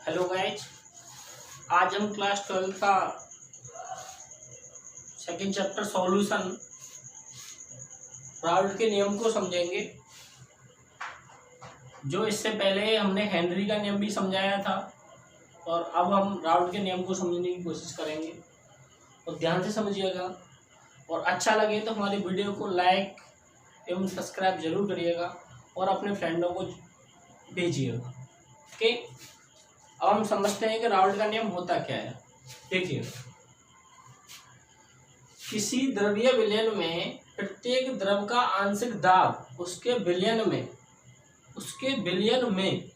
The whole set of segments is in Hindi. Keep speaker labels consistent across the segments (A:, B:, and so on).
A: हेलो गाइज, आज हम क्लास 12 का सेकंड चैप्टर सॉल्यूशन राउल्ट के नियम को समझेंगे। जो इससे पहले हमने हेनरी का नियम भी समझाया था और अब हम राउल्ट के नियम को समझने की कोशिश करेंगे। और ध्यान से समझिएगा और अच्छा लगे तो हमारी वीडियो को लाइक एवं सब्सक्राइब जरूर करिएगा और अपने फ्रेंडों को भेजिएगा। ओके, अब हम समझते हैं कि राउल्ट का नियम होता क्या है। देखिए, किसी द्रव्य विलयन में प्रत्येक द्रव का आंशिक दाब उसके विलयन में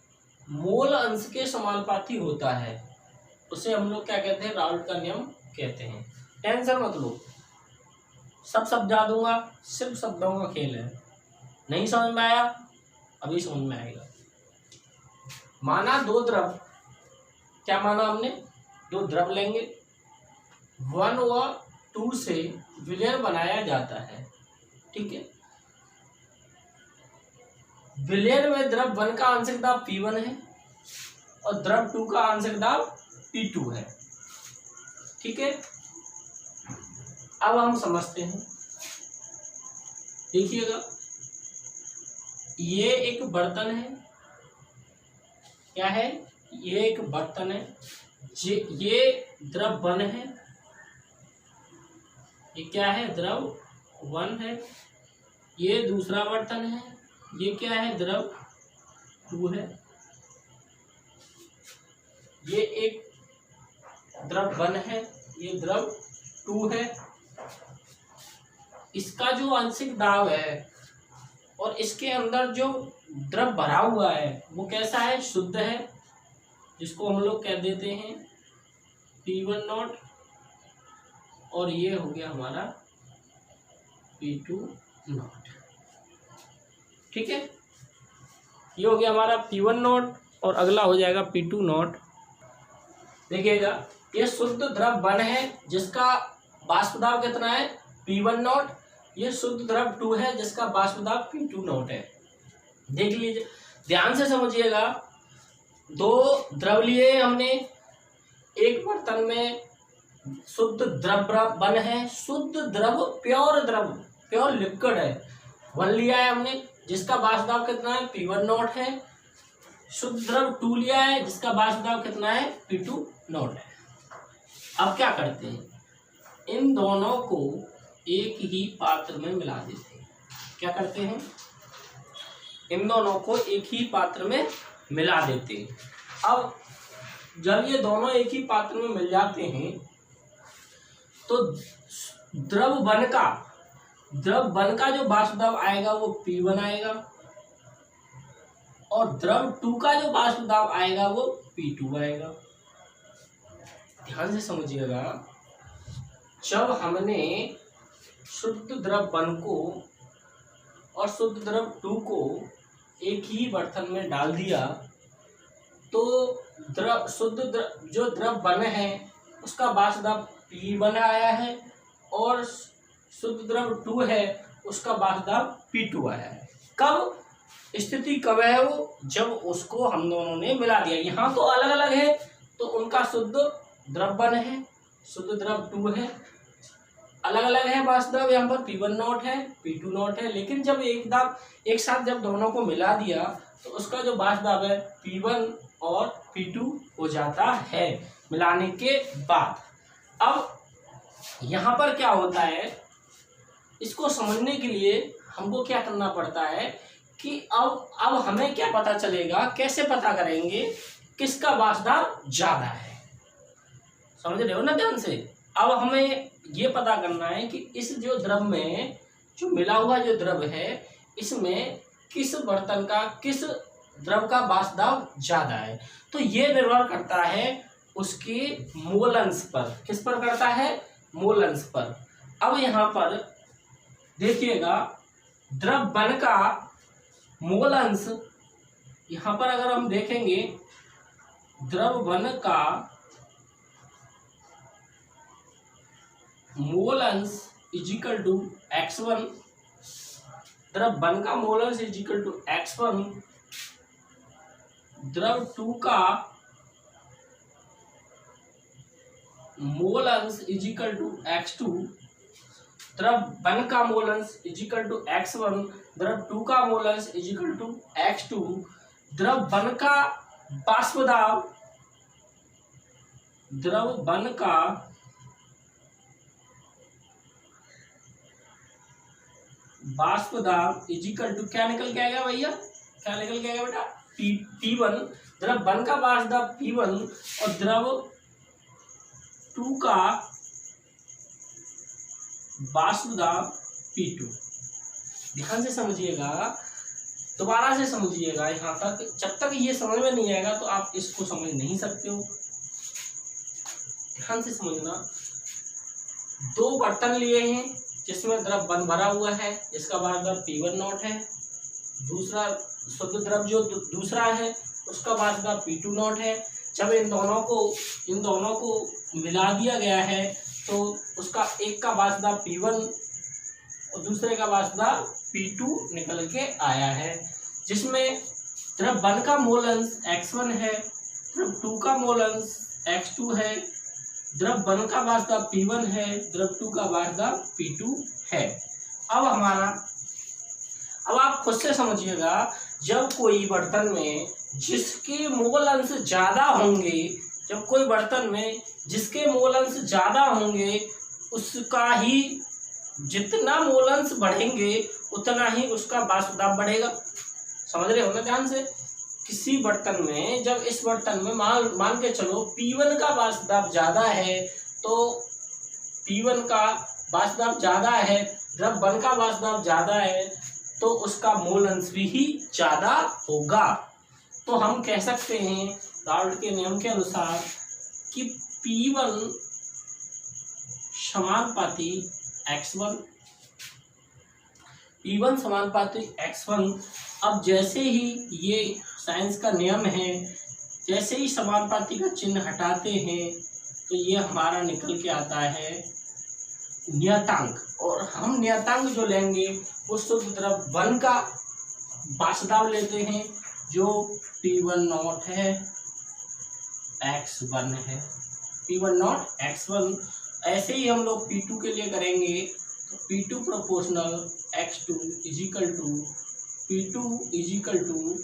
A: मोल अंश के समानुपाती होता है। उसे हम लोग क्या कहते हैं? राउल्ट का नियम कहते हैं। टेंशन मत लो, सब समझा दूंगा, सिर्फ शब्दों का खेल है। नहीं समझ में आया? अभी समझ में आएगा। माना दो द्रव, क्या माना हमने? दो द्रव लेंगे, 1 व 2 से विलयन बनाया जाता है। ठीक है, विलयन में द्रव 1 का आंशिक दाब P1 है और द्रव 2 का आंशिक दाब P2 है। ठीक है, अब हम समझते हैं। देखिएगा, ये एक बर्तन है। क्या है? ये एक बर्तन है। ये द्रव 1 है। ये क्या है? द्रव 1 है। ये दूसरा बर्तन है। ये क्या है? द्रव 2 है। ये एक द्रव 1 है, ये द्रव 2 है। इसका जो आंशिक दाब है और इसके अंदर जो द्रव भरा हुआ है वो कैसा है? शुद्ध है, जिसको हम लोग कह देते हैं P1 नॉट, और ये हो गया हमारा P2 नॉट। ठीक है, ये हो गया हमारा P1 नॉट और अगला हो जाएगा P2 नॉट। देखिएगा, ये शुद्ध द्रव 1 है जिसका वाष्प दाब कितना है? P1 not. ये शुद्ध द्रव 2 है जिसका वाष्प दाब P2 नॉट है। देख लीजिए, ध्यान से समझिएगा। दो द्रव लिए हमने, एक बर्तन में शुद्ध द्रव 1 है, शुद्ध द्रव प्योर लिक्विड है 1 लिया है हमने, जिसका वाष्प दाब कितना है? P1 नॉट है। शुद्ध द्रव 2 लिया है जिसका वाष्प दाब कितना है? P2 नॉट है। अब क्या करते हैं? इन दोनों को एक ही पात्र में मिला देते हैं। क्या करते हैं? इन दोनों को एक ही पात्र में मिला देते हैं। अब जब ये दोनों एक ही पात्र में मिल जाते हैं तो द्रव 1 का जो वाष्प दाब आएगा वो P1 आएगा और द्रव 2 का जो वाष्प दाब आएगा वो P2 आएगा। ध्यान से समझिएगा, जब हमने शुद्ध द्रव 1 को और शुद्ध द्रव 2 को एक ही बर्तन में डाल दिया तो जो द्रव 1 है उसका वाष्प दाब P1 आया है और शुद्ध द्रव 2 है उसका वाष्प दाब P2 आया है। कब? स्थिति कब है वो? जब उसको हम दोनों ने मिला दिया। यहाँ तो अलग अलग है तो उनका शुद्ध द्रव 1 है, शुद्ध द्रव 2 है, अलग अलग है वाष्प दाब। यहाँ पर P1 नॉट है, P2 नॉट है। लेकिन जब एक साथ जब दोनों को मिला दिया तो उसका जो वाष्प दाब है P1 और P2 हो जाता है मिलाने के बाद। अब यहाँ पर क्या होता है, इसको समझने के लिए हमको क्या करना पड़ता है कि अब हमें क्या पता चलेगा, कैसे पता करेंगे किसका वाष्प दाब ज्यादा है? समझ रहे हो ना ध्यान से? अब हमें ये पता करना है कि इस जो द्रव में जो मिला हुआ जो द्रव है इसमें किस बर्तन का किस द्रव का वाष्प दाब ज्यादा है। तो ये निर्भर करता है उसके मोल अंश पर। किस पर करता है? मोल अंश पर। अब यहाँ पर देखिएगा, द्रव 1 का मोल अंश, यहाँ पर अगर हम देखेंगे द्रव 1 का मोल अंश इजिकल टू x1, द्रव 1 का मोल अंश इजिकल टू x1, द्रव 2 का मोल अंश इज इक्वल टू x2, द्रव 1 का मोल अंश इज इक्वल टू x1, द्रव 2 का मोल अंश इज इक्वल टू x2, द्रव 1 का वाष्प दाब, द्रव 1 का वाष्प दाब इज इक्वल टू क्या निकल के आएगा भैया, क्या निकल के आएगा बेटा, P1, द्रव 1 का वाष्प दाब P1 और द्रव 2 का वाष्प दाब P2। ध्यान से समझिएगा, दोबारा से समझिएगा यहाँ तक, जब तक ये समझ में नहीं आएगा तो आप इसको समझ नहीं सकते हो। ध्यान से समझना, 2 बर्तन लिए हैं जिसमें द्रव 1 भरा हुआ है, इसका वाष्प दाब P1 नॉट है, दूसरा शुद्ध द्रव जो दूसरा है उसका वाष्प दाब P2 नॉट है। जब इन दोनों को मिला दिया गया है तो उसका एक का वाष्प दाब P1 और दूसरे का वाष्प दाब P2 निकल के आया है, जिसमें द्रव 1 का मोल अंश x1 है, द्रव 2 का मोल अंश x2 है, द्रव 1 का वाष्प दाब P1 है, द्रव 2 का वाष्प दाब P2 है। अब आप खुद से समझिएगा, जब कोई बर्तन में जिसके मोल अंश ज्यादा होंगे, जब कोई बर्तन में जिसके मोल अंश ज्यादा होंगे उसका ही जितना मोल अंश बढ़ेंगे उतना ही उसका वाष्प दाब बढ़ेगा। समझ रहे हो ना ध्यान से। किसी बर्तन में, जब इस बर्तन में मान के चलो P1 का वाष्प दाब ज्यादा है, तो P1 का वाष्प दाब ज्यादा है, द्रव 1 का वाष्प दाब ज्यादा है, तो उसका मोल अंश भी ही ज्यादा होगा। तो हम कह सकते हैं राउल्ट के नियम के अनुसार कि P1 समानुपाती x1, P1 समानुपाती x1। अब जैसे ही ये साइंस का नियम है, जैसे ही समानुपाती का चिन्ह हटाते हैं तो ये हमारा निकल के आता है नियतांक, और हम नियतांक जो लेंगे वो शुद्ध द्रव 1 का वाष्प दाब लेते हैं जो P1 नॉट है, x1 है, P1 नॉट x1। ऐसे ही हम लोग P2 के लिए करेंगे तो P2 proportional x2 is equal to P2 is equal to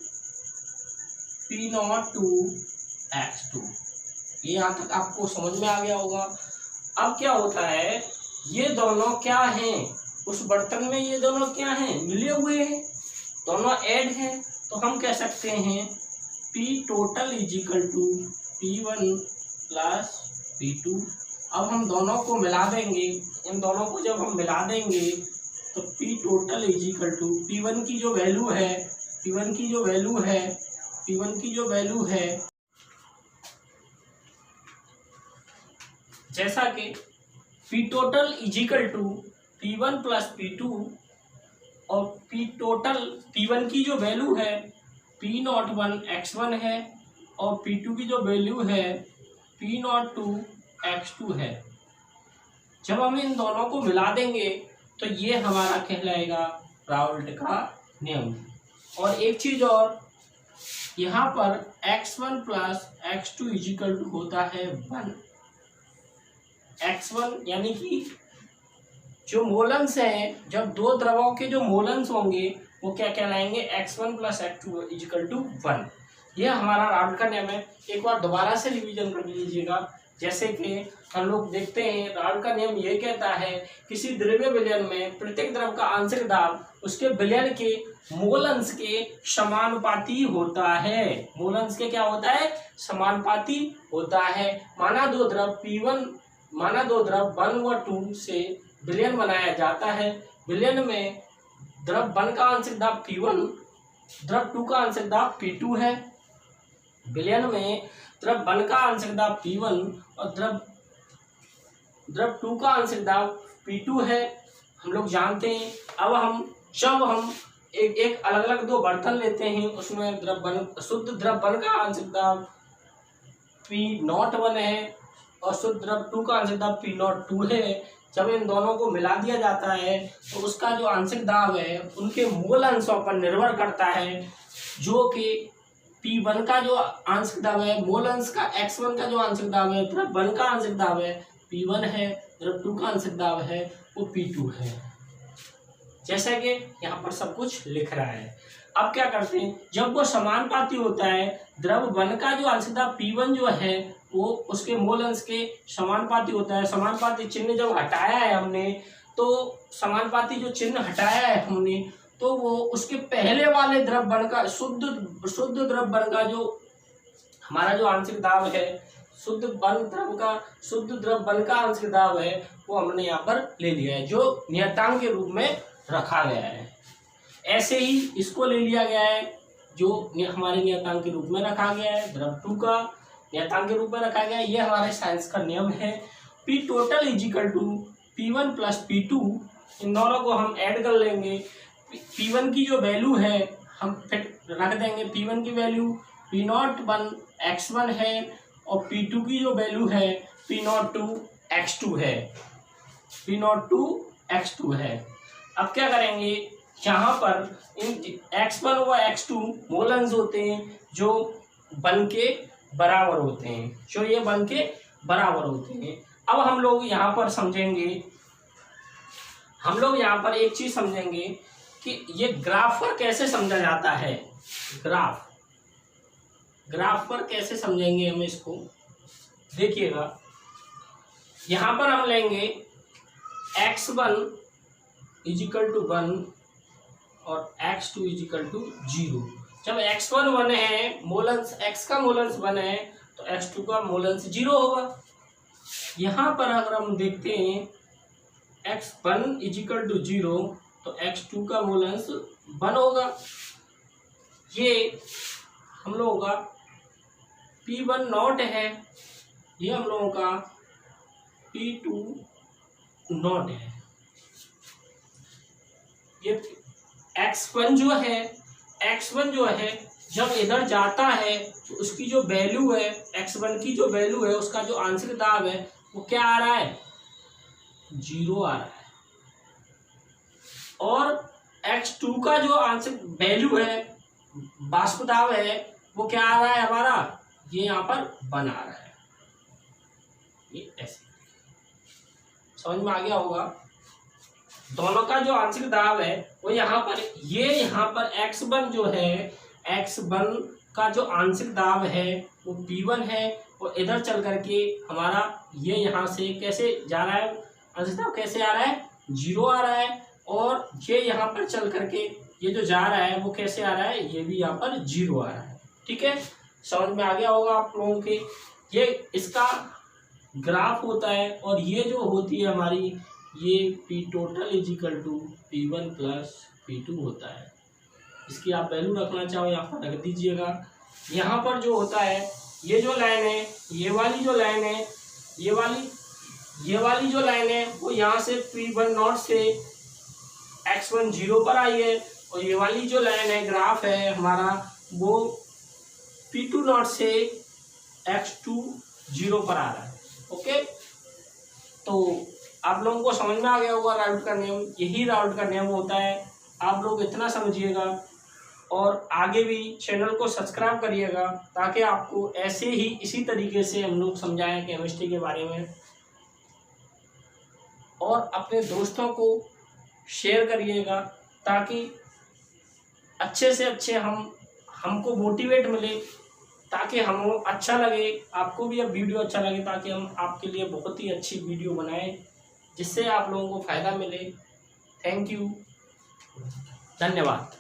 A: P not to x2। ये यहाँ तक आपको समझ में आ गया होगा। अब क्या होता है, ये दोनों क्या हैं, उस बर्तन में ये दोनों क्या हैं, मिले हुए हैं, दोनों ऐड हैं, तो हम कह सकते हैं P total is equal to P1 plus P2। अब हम दोनों को मिला देंगे, इन दोनों को जब हम मिला देंगे तो P total is equal to P1 की जो वैल्यू है, P1 की जो वैल्यू है, P1 की जो वैल्यू है, जैसा कि P total is equal to P1 plus P2, और P टोटल P1 की जो वैल्यू है P नॉट 1 x1 है, और P2 की जो वैल्यू है P नॉट 2 x2 है। जब हम इन दोनों को मिला देंगे तो ये हमारा कहलाएगा राउल्ट का नियम। और एक चीज और, यहाँ पर x1 plus x2 is equal to होता है 1। x1 यानी कि जो मोलंस हैं, जब दो द्रवों के जो मोलंस होंगे वो क्या कहलाएंगे, x1 plus x2 is equal to 1। यह हमारा राउल्ट का नियम है। एक बार दोबारा से रिवीजन कर लीजिएगा। जैसे कि हम लोग देखते हैं, राउल्ट का नियम ये कहता है किसी द्रव्य विलयन में प्रत्येक द्रव का आंशिक दाब उसके विलयन के मोल अंश के समानुपाती होता है। मोल अंश के क्या होता है, समानुपाती होता है। माना दो द्रव 1 व 2 से विलयन बनाया जाता है। विलयन में द्रव 1 का आंशिक दाब P1, द्रव 2 का आंशिक दाब P2 है। विलयन में द्रव 1 का आंशिक दाब P1 और द्रव 2 का आंशिक दाब P2 है, हम लोग जानते हैं। अब जब हम एक अलग अलग दो बर्तन लेते हैं, उसमें शुद्ध द्रव 1 का आंशिक दाब P01 है और शुद्ध द्रव 2 का आंशिक दाब P02 है। जब इन दोनों को मिला दिया जाता है तो उसका जो आंशिक दाब है उनके मोल अंशों पर निर्भर करता है, जो कि P1 का जो आंशिक दाब है, मोल अंश का X1 का जो आंशिक दाब है, द्रव 1 का आंशिक दाब है P1 है, द्रव 2 का आंशिक दाब है वो P2 है। जैसा कि यहाँ पर सब कुछ लिख रहा है। अब क्या करते हैं, जब वो समानुपाती होता है, द्रव 1 का जो आंशिक दाब P1 जो है वो उसके मोल अंश के समानुपाती होता है। समानुपाती चिन्ह जब हटाया है हमने, तो समानुपाती जो चिन्ह हटाया है हमने, तो वो उसके पहले वाले द्रव 1 का शुद्ध द्रव 1 का जो हमारा जो आंशिक दाब है, शुद्ध द्रव 1 का आंशिक दाब है वो हमने यहाँ पर ले लिया है, जो नियतांक के रूप में रखा गया है। ऐसे ही इसको ले लिया गया है जो हमारे नियतांक के रूप में रखा गया है, द्रव 2 का नियतांक के रूप में रखा गया है। ये हमारे साइंस का नियम है। P total is equal to P1 plus P2, इन दोनों को हम ऐड कर लेंगे। P1 की जो वैल्यू है हम फिर रख देंगे, P1 की वैल्यू P02 X1 है और P2 की जो वैल्यू है P02 X2 है, P02 X2 है। अब क्या करेंगे, यहाँ पर इन X1 व X2 मोल अंश होते हैं जो 1 के बराबर होते हैं, जो ये 1 के बराबर होते हैं। अब हम लोग यहाँ पर समझेंगे, हम लोग यहाँ पर एक चीज समझेंगे कि ये ग्राफ पर कैसे समझा जाता है। ग्राफ पर कैसे समझेंगे हम इसको, देखिएगा। यहाँ पर हम लेंगे X1 इज इक्वल टू 1 और X2 इज इक्वल टू 0। जब X1 1 है, मोलंस X का मोलंस 1 है, तो X2 का मोलंस 0 होगा। यहाँ पर अगर हम देखते हैं X1 इज इक्वल टू 0, तो X2 का मोलंस 1 होगा। ये हम लोगों का P1 नॉट है, ये हम लोगों का P2 नॉट है। ये X1 जो है जब इधर जाता है तो उसकी जो वैल्यू है, X1 की जो वैल्यू है, उसका जो आंशिक दाब है वो क्या आ रहा है, 0 आ रहा है। और X2 का जो आंशिक वैल्यू है, वाष्प दाब है, वो क्या आ रहा है हमारा, ये यहाँ पर 1 आ रहा है। ये ऐसे समझ में आ गया होगा। दोनों का जो आंशिक दाब है वो यहाँ पर, ये यहाँ पर X1 जो है, X1 का जो आंशिक दाब है वो P1 है, और इधर चल करके हमारा ये यहाँ से कैसे जा रहा है, आंशिक दाब कैसे आ रहा है, 0 आ रहा है। और ये यहाँ पर चल करके ये जो जा रहा है वो कैसे आ रहा है, ये भी यहाँ पर 0 आ रहा है। ठीक है, समझ में आ गया होगा आप लोगों के। ये इसका ग्राफ होता है, और ये जो होती है हमारी, ये P total is equal to P1 plus P2 होता है। इसकी आप वैल्यू रखना चाहो यहाँ पर रख दीजिएगा। यहाँ पर जो होता है, ये जो लाइन है, ये वाली जो लाइन है, ये वाली जो लाइन है वो यहाँ से P1 नॉट से X1 0 पर आई है, और ये वाली जो लाइन है, ग्राफ है हमारा, वो P2 नॉट से X2 0 पर आ रहा है। ओके, तो आप लोगों को समझ में आ गया होगा राउट का नियम। यही राउट का नियम होता है। आप लोग इतना समझिएगा, और आगे भी चैनल को सब्सक्राइब करिएगा, ताकि आपको ऐसे ही इसी तरीके से हम लोग समझाएं केमिस्ट्री के बारे में। और अपने दोस्तों को शेयर करिएगा, ताकि अच्छे से अच्छे हमको मोटिवेट मिले, ताकि हम अच्छा लगे, आपको भी अब वीडियो अच्छा लगे, ताकि हम आपके लिए बहुत ही अच्छी वीडियो बनाएं, जिससे आप लोगों को फ़ायदा मिले। थैंक यू, धन्यवाद।